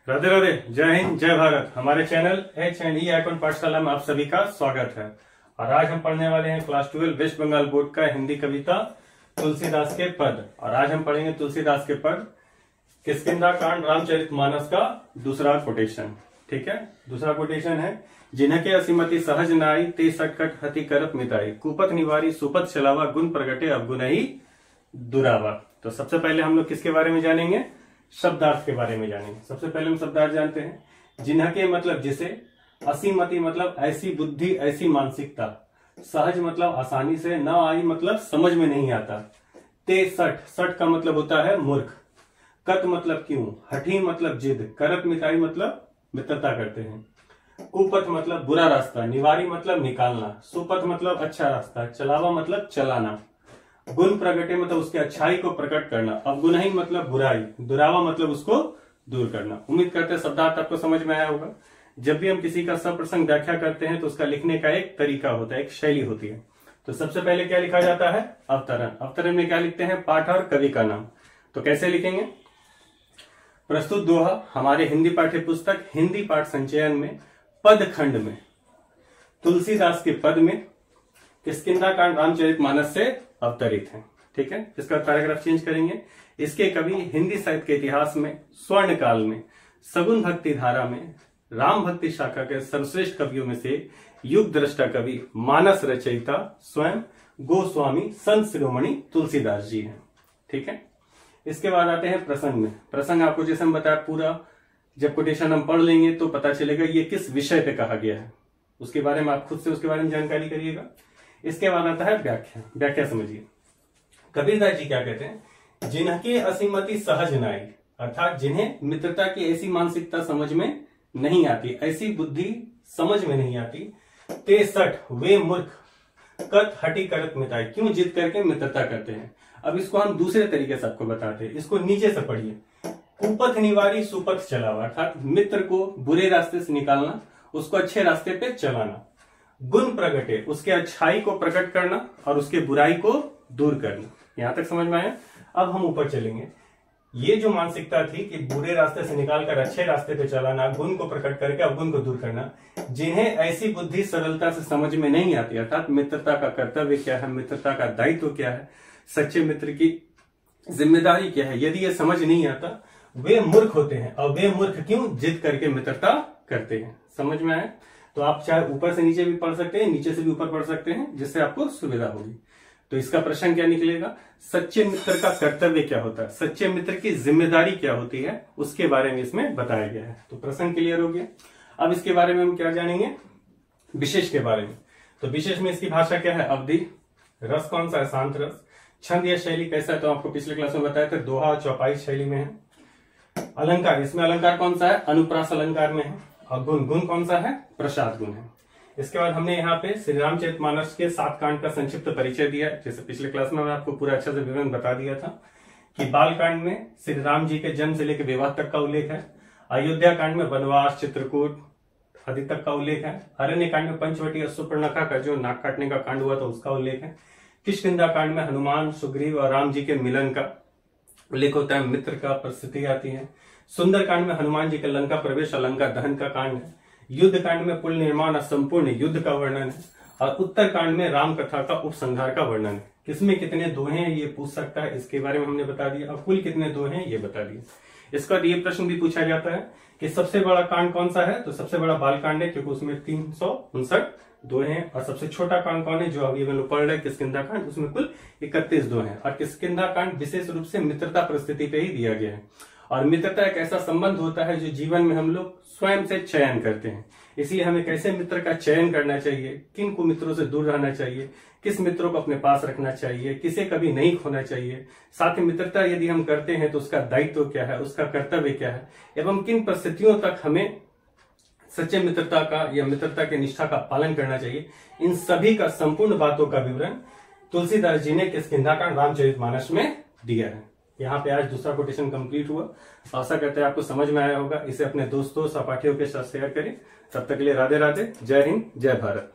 राधे राधे, जय हिंद जय भारत। हमारे चैनल H&E आइकॉन पाठशाला में आप सभी का स्वागत है। और आज हम पढ़ने वाले हैं क्लास 12 वेस्ट बंगाल बोर्ड का हिंदी कविता तुलसीदास के पद। और आज हम पढ़ेंगे तुलसीदास के पद किष्किंधा कांड रामचरितमानस का दूसरा कोटेशन। ठीक है, दूसरा कोटेशन है, जिन्हके असीमति सहज नाई ते सटकट हति करत मिताई कुपथ निवारी सुपथ चलावा गुण प्रगटे अवगुण ही दुरावा। तो सबसे पहले हम लोग किसके बारे में जानेंगे? शब्दार्थ के बारे में जानेंगे। सबसे पहले हम शब्दार्थ जानते हैं। जिन्हके मतलब जिसे, असीमति मतलब ऐसी बुद्धि ऐसी मानसिकता, सहज मतलब आसानी से, न आई मतलब समझ में नहीं आता, ते सठ, सठ का मतलब होता है मूर्ख, कत मतलब क्यों, हठी मतलब जिद, करत मिताई मतलब मित्रता करते हैं, कुपथ मतलब बुरा रास्ता, निवारी मतलब निकालना, सुपथ मतलब अच्छा रास्ता, चलावा मतलब चलाना, गुण प्रगटे मतलब उसके अच्छाई को प्रकट करना, अवगुणही मतलब बुराई, दुरावा मतलब उसको दूर करना। उम्मीद करते हैं शब्दार्थ आपको समझ में आया होगा। जब भी हम किसी का सप्रसंग व्याख्या करते हैं तो उसका लिखने का एक तरीका होता है, एक शैली होती है। तो सबसे पहले क्या लिखा जाता है? अवतरण। अवतरण में क्या लिखते हैं? पाठ और कवि का नाम। तो कैसे लिखेंगे? प्रस्तुत दोहा हमारे हिंदी पाठ्य पुस्तक हिंदी पाठ संचयन में पद खंड में तुलसीदास के पद में किष्किंधा कांड रामचरितमानस से अवतरित है। ठीक है, इसका पैराग्राफ चेंज करेंगे। इसके कवि हिंदी साहित्य के इतिहास में स्वर्ण काल में सगुन भक्ति धारा में राम भक्ति शाखा के सर्वश्रेष्ठ कवियों में से युग दृष्टा कवि मानस रचयिता स्वयं गोस्वामी संत शिरोमणि तुलसीदास जी हैं। ठीक है, इसके बाद आते हैं प्रसंग में। प्रसंग आपको जैसे हम बताया, पूरा जब कोटेशन हम पढ़ लेंगे तो पता चलेगा ये किस विषय पे कहा गया है, उसके बारे में आप खुद से उसके बारे में जानकारी करिएगा। इसके बाद आता है व्याख्या। व्याख्या समझिए, कबीरदास जी क्या कहते हैं? जिन्हके असीमति सहज नाई, अर्थात जिन्हें मित्रता की ऐसी मानसिकता समझ में नहीं आती, ऐसी बुद्धि समझ में नहीं आती, ते सठ वे मूर्ख, कत हटी करत मिताई क्यों जिद करके मित्रता करते हैं। अब इसको हम दूसरे तरीके से आपको बताते हैं, इसको नीचे से पढ़िए। कुपथ निवारी सुपथ चलावा, अर्थात मित्र को बुरे रास्ते से निकालना, उसको अच्छे रास्ते पे चलाना, गुण प्रगटे उसके अच्छाई को प्रकट करना और उसके बुराई को दूर करना। यहां तक समझ में आया? अब हम ऊपर चलेंगे। ये जो मानसिकता थी कि बुरे रास्ते से निकालकर अच्छे रास्ते पे चलाना, गुण को प्रकट करके अवगुण को दूर करना, जिन्हें ऐसी बुद्धि सरलता से समझ में नहीं आती, अर्थात मित्रता का कर्तव्य क्या है, मित्रता का दायित्व क्या है, सच्चे मित्र की जिम्मेदारी क्या है, यदि ये समझ नहीं आता, वे मूर्ख होते हैं। और वे मूर्ख क्यों? जिद करके मित्रता करते हैं। समझ में आया? तो आप चाहे ऊपर से नीचे भी पढ़ सकते हैं, नीचे से भी ऊपर पढ़ सकते हैं, जिससे आपको सुविधा होगी। तो इसका प्रश्न क्या निकलेगा? सच्चे मित्र का कर्तव्य क्या होता है, सच्चे मित्र की जिम्मेदारी क्या होती है, उसके बारे में इसमें बताया गया है। तो प्रश्न क्लियर हो गया। अब इसके बारे में हम क्या जानेंगे? विशेष के बारे में। तो विशेष में इसकी भाषा क्या है? अवधि, रस कौन सा है? शांत रस। छंद या शैली कैसा है? तो आपको पिछले क्लास में बताया था, दोहा और चौपाई शैली में है। अलंकार, इसमें अलंकार कौन सा है? अनुप्रास अलंकार में है। और गुण, गुण कौन सा है? प्रसाद गुण है। इसके बाद हमने यहाँ पे श्री रामचरितमानस के 7 कांड का संक्षिप्त परिचय दिया। जैसे पिछले क्लास में आपको पूरा अच्छे से विवरण बता दिया था कि बाल कांड में श्री राम जी के जन्म से लेकर विवाह तक का उल्लेख है। अयोध्या कांड में वनवास, चित्रकूट आदि तक का उल्लेख है। अरण्य कांड में पंचवटी और सुपर्णखा का जो नाक काटने का कांड हुआ था उसका उल्लेख है। किष्किंधा कांड में हनुमान, सुग्रीव और राम जी के मिलन का उल्लेख होता है, मित्र का परिस्थिति आती है। सुंदर कांड में हनुमान जी के लंका प्रवेश और लंका दहन का कांड है। युद्ध कांड में पुल निर्माण और संपूर्ण युद्ध का वर्णन है। और उत्तर कांड में राम कथा का उपसंहार का वर्णन है। किसमें कितने दोहे हैं ये पूछ सकता है, इसके बारे में हमने बता दिया। और कुल कितने दोहे हैं ये बता दिए। इसके बाद ये प्रश्न भी पूछा जाता है कि सबसे बड़ा कांड कौन सा है? तो सबसे बड़ा बाल कांड है, क्योंकि उसमें 359 दोहे हैं। और सबसे छोटा कांड कौन है? जो अभी हम लोग पढ़ रहे हैं किष्किंधा कांड, उसमें कुल 31 दोहे हैं। और किष्किंधा कांड विशेष रूप से मित्रता परिस्थिति पे ही दिया गया है। और मित्रता एक ऐसा संबंध होता है जो जीवन में हम लोग स्वयं से चयन करते हैं। इसलिए हमें कैसे मित्र का चयन करना चाहिए, किन को मित्रों से दूर रहना चाहिए, किस मित्रों को अपने पास रखना चाहिए, किसे कभी नहीं खोना चाहिए, साथ ही मित्रता यदि हम करते हैं तो उसका दायित्व क्या है, उसका कर्तव्य क्या है, एवं किन परिस्थितियों तक हमें सच्चे मित्रता का या मित्रता के निष्ठा का पालन करना चाहिए, इन सभी का संपूर्ण बातों का विवरण तुलसीदास जी ने किष्किंधा कांड रामचरितमानस में दिया है। यहाँ पे आज दूसरा कोटेशन कंप्लीट हुआ। आशा करते हैं आपको समझ में आया होगा। इसे अपने दोस्तों, सहपाठियों के साथ शेयर करें। तब तक के लिए राधे राधे, जय हिंद जय भारत।